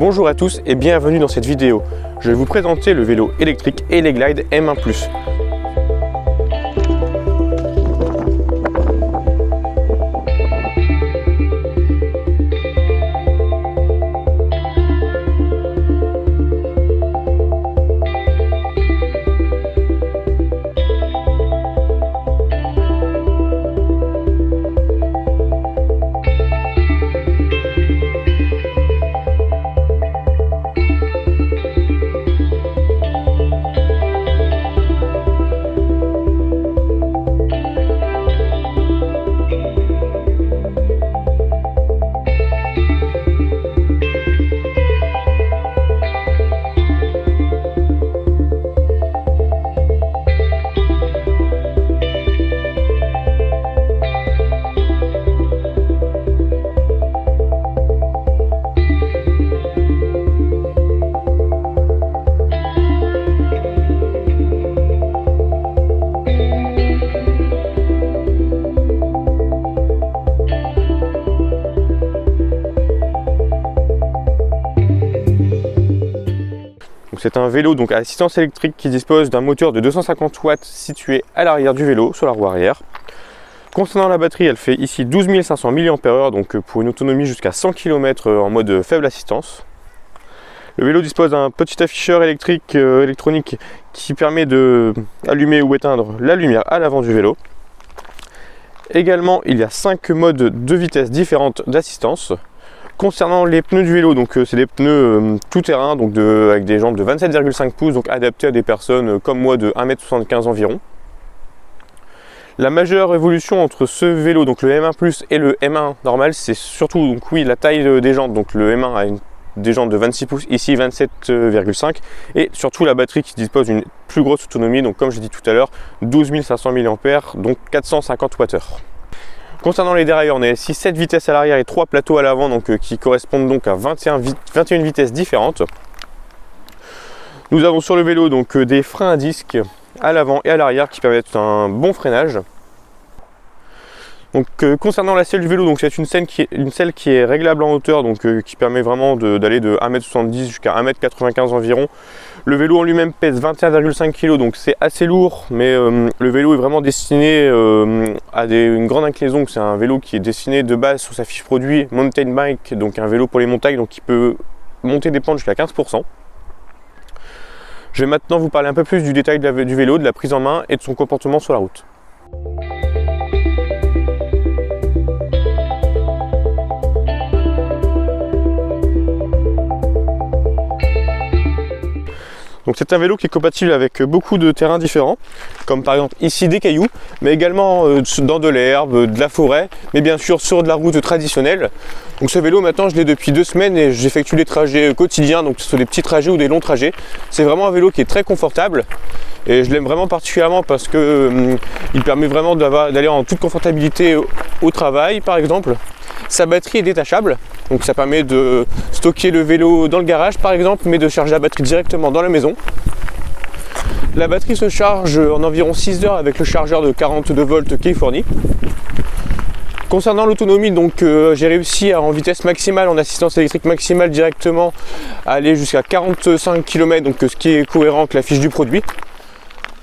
Bonjour à tous et bienvenue dans cette vidéo. Je vais vous présenter le vélo électrique Eleglide M1+. C'est un vélo donc à assistance électrique qui dispose d'un moteur de 250 watts situé à l'arrière du vélo, sur la roue arrière. Concernant la batterie, elle fait ici 12 500 mAh, donc pour une autonomie jusqu'à 100 km en mode faible assistance. Le vélo dispose d'un petit afficheur électronique qui permet de allumer ou éteindre la lumière à l'avant du vélo. Également, il y a 5 modes de vitesse différentes d'assistance. Concernant les pneus du vélo, donc c'est des pneus tout-terrain, donc avec des jambes de 27,5 pouces, donc adaptés à des personnes comme moi de 1,75 m environ. La majeure évolution entre ce vélo, donc le M1+ et le M1 normal, c'est surtout donc oui la taille des jantes. Donc le M1 a des jantes de 26 pouces, ici 27,5, et surtout la batterie qui dispose d'une plus grosse autonomie, donc comme j'ai dit tout à l'heure, 12 500 mAh, donc 450 Wh. Concernant les dérailleurs, on a ici 7 vitesses à l'arrière et 3 plateaux à l'avant, donc qui correspondent donc à 21 vitesses différentes. Nous avons sur le vélo donc des freins à disque à l'avant et à l'arrière qui permettent un bon freinage. Donc concernant la selle du vélo, donc c'est une selle qui est réglable en hauteur, donc qui permet vraiment d'aller de 1,70 m jusqu'à 1,95 m environ. Le vélo en lui-même pèse 21,5 kg, donc c'est assez lourd, mais le vélo est vraiment destiné à une grande inclinaison. C'est un vélo qui est destiné de base sur sa fiche produit mountain bike, donc un vélo pour les montagnes, donc qui peut monter des pentes jusqu'à 15%. Je vais maintenant vous parler un peu plus du détail du vélo, de la prise en main et de son comportement sur la route. Donc c'est un vélo qui est compatible avec beaucoup de terrains différents, comme par exemple ici des cailloux, mais également dans de l'herbe, de la forêt, mais bien sûr sur de la route traditionnelle. Donc ce vélo maintenant je l'ai depuis 2 semaines et j'effectue les trajets quotidiens, donc ce sont des petits trajets ou des longs trajets. C'est vraiment un vélo qui est très confortable et je l'aime vraiment particulièrement parce que il permet vraiment d'aller en toute confortabilité au travail par exemple. Sa batterie est détachable, donc ça permet de stocker le vélo dans le garage par exemple, mais de charger la batterie directement dans la maison. La batterie se charge en environ 6 heures avec le chargeur de 42 volts qui est fourni. Concernant l'autonomie, donc j'ai réussi en vitesse maximale, en assistance électrique maximale directement, à aller jusqu'à 45 km, donc ce qui est cohérent avec la fiche du produit.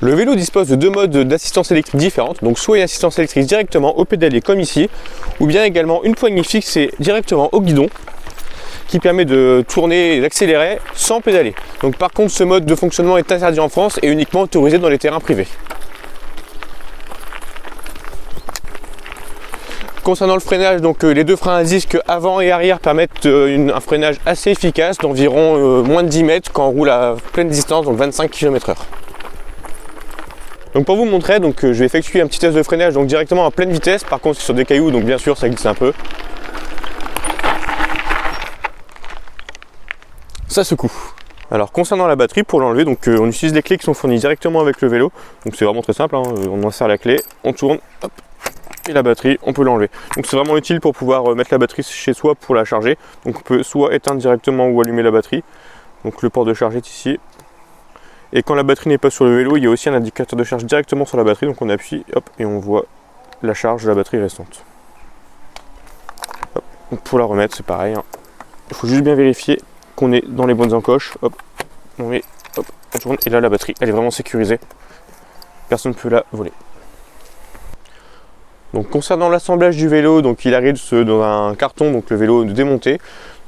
Le vélo dispose de 2 modes d'assistance électrique différentes, donc soit une assistance électrique directement au pédalier comme ici, ou bien également une poignée fixée directement au guidon qui permet de tourner et d'accélérer sans pédaler. Donc par contre ce mode de fonctionnement est interdit en France et uniquement autorisé dans les terrains privés. Concernant le freinage, donc les 2 freins à disque avant et arrière permettent un freinage assez efficace d'environ moins de 10 mètres quand on roule à pleine distance, donc 25 km/h. Donc pour vous montrer, donc, je vais effectuer un petit test de freinage donc directement à pleine vitesse. Par contre c'est sur des cailloux, donc bien sûr ça glisse un peu. Ça secoue. Alors concernant la batterie, pour l'enlever, donc on utilise les clés qui sont fournies directement avec le vélo. Donc c'est vraiment très simple, hein. On insère la clé, on tourne, hop, et la batterie, on peut l'enlever. Donc c'est vraiment utile pour pouvoir mettre la batterie chez soi pour la charger. Donc on peut soit éteindre directement ou allumer la batterie. Donc le port de charge est ici. Et quand la batterie n'est pas sur le vélo, il y a aussi un indicateur de charge directement sur la batterie, donc on appuie, hop, et on voit la charge de la batterie restante. Hop. Pour la remettre, c'est pareil, hein. Il faut juste bien vérifier qu'on est dans les bonnes encoches. Hop, on met, hop, on tourne, et là la batterie, elle est vraiment sécurisée. Personne ne peut la voler. Donc concernant l'assemblage du vélo, donc il arrive dans un carton, donc le vélo démonté,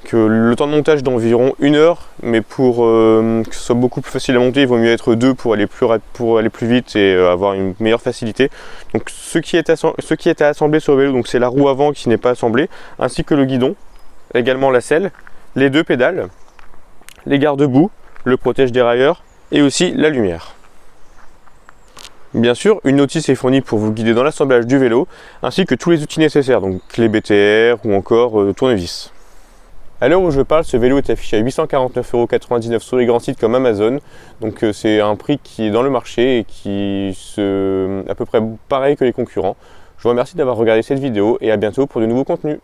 que le temps de montage d'environ 1 heure, mais pour que ce soit beaucoup plus facile à monter, il vaut mieux être 2 pour aller plus vite et avoir une meilleure facilité. Donc ce qui est assemblé sur le vélo, donc c'est la roue avant qui n'est pas assemblée, ainsi que le guidon, également la selle, les 2 pédales, les garde-boue, le protège dérailleur et aussi la lumière. Bien sûr, une notice est fournie pour vous guider dans l'assemblage du vélo, ainsi que tous les outils nécessaires, donc clé BTR ou encore tournevis. À l'heure où je parle, ce vélo est affiché à 849,99 € sur les grands sites comme Amazon. Donc c'est un prix qui est dans le marché et qui est à peu près pareil que les concurrents. Je vous remercie d'avoir regardé cette vidéo et à bientôt pour de nouveaux contenus.